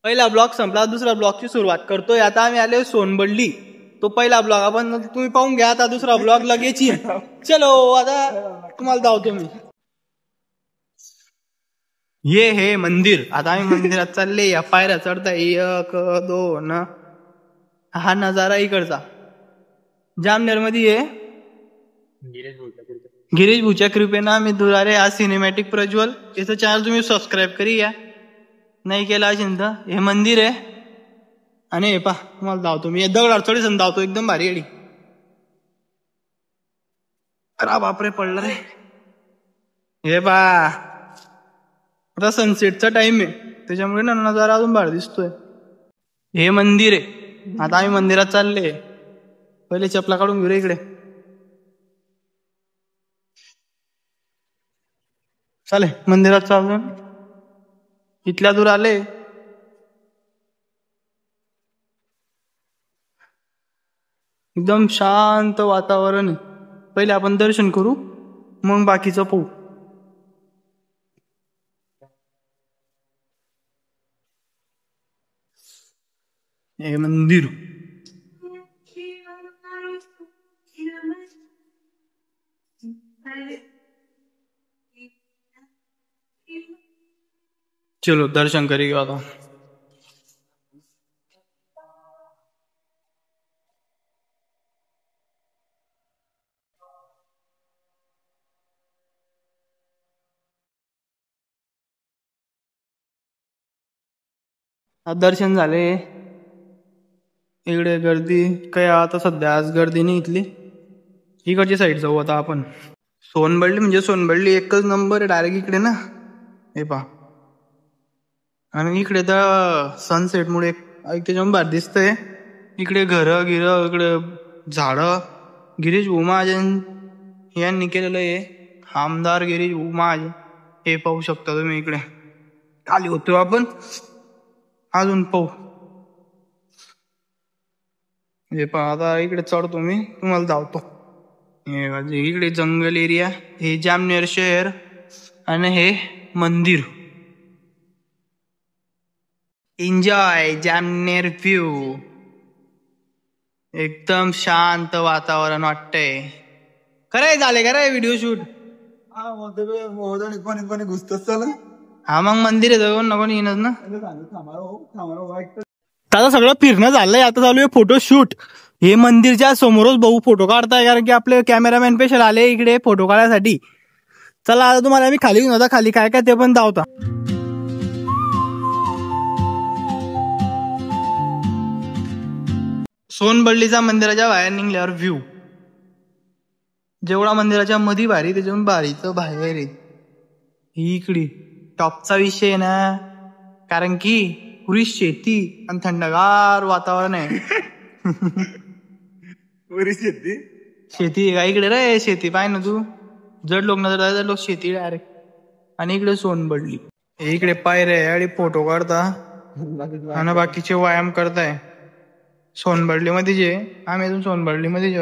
पहिला ब्लॉग संपला, दुसरा ब्लॉगची सुरुवात करतोय. आता आम्ही आले सोनबडली. तो पहिला ब्लॉग आपण तुम्ही पाहून घ्या. आता दुसरा ब्लॉग लगेच येईल. चलो आता तुम्हाला धावतो मी. ये हे मंदिर. आता आम्ही मंदिरात चालले. या पायऱ्या चढताय 1 2. हा नजारा इकडचा जामनेर मध्ये आहे. गिरीश भाऊच्या कृपेनं आम्ही दुरारे आज सिनेमॅटिक प्रज्वल याचं चॅनल तुम्ही सबस्क्राईब करी या. नाही केला असेल तर हे मंदिर आहे. आणि हे पा तुम्हाला धावतो मी. दगडावर थोडी सण धावतो. एकदम भारी गाडी. अरे बापरे पडलं रे. हे पा आता सनसेटचा टाइम आहे त्याच्यामुळे ना नजारा अजून भारी दिसतोय. हे मंदिर आहे. आता आम्ही मंदिरात चालले. पहिले चपला काढून घेऊ रे इकडे. चाले मंदिरात चाललो. इथल्या दूर आले. एकदम शांत वातावरण आहे. पहिले आपण दर्शन करू मग बाकीचं पाहू. हे मंदिर चलो दर्शन करी घेऊ आता. दर्शन झाले. इकडे गर्दी काय आता सध्या आज गर्दी नाही इथली. इकडची साईड जाऊ आता आपण. सोनबडली म्हणजे सोनबडली एकच नंबर आहे डायरेक्ट इकडे ना. हे पा आणि इकडे तर सनसेट मुळे त्याच्यामुळे भारी दिसतंय. इकडे घर गिर इकडे झाड. गिरीश भाऊ महाजन यांनी केलेलं आहे. आमदार गिरीश भाऊ महाजन हे पाहू शकता तुम्ही. इकडे खाली होतो आपण अजून पाहू. हे पहा आता इकडे चढतो मी तुम्हाला धावतो. इकडे जंगल एरिया. हे जामनेर शहर आणि हे मंदिर. Enjoy Jamner view. एकदम शांत वातावरण वाटतंय. खरंय झाले का रे व्हिडिओ शूट. हा मग मंदिर आहे जाऊन नको येणच ना. आता सगळं फिरणं झालंय. आता चालू आहे फोटो शूट. हे मंदिरच्या समोरच भाऊ फोटो काढताय कारण की आपले कॅमेरामॅन स्पेशल आले इकडे फोटो काढण्यासाठी. चला आता तुम्हाला मी खाली घेऊन होता. खाली काय काय ते पण धावता. सोनबडलीचा मंदिराच्या बाहेर निघल्यावर व्ह्यू जेवढा मंदिराच्या मध्ये भारी त्याच्याहून भारीच बाहेर आहे. ही इकडे टॉपचा विषय आहे ना. कारण की पुरी शेती आणि थंडगार वातावरण आहे. पुरी शेती का इकडे रे. शेती पाय ना तू. जड लोक नजर लोक शेती डायरेक्ट. आणि इकडे सोनबडली. इकडे पायरे आणि फोटो काढता आणि बाकीचे व्यायाम करताय. सोनबडली मध्ये जे आम्ही अजून सोनबडली मध्ये जे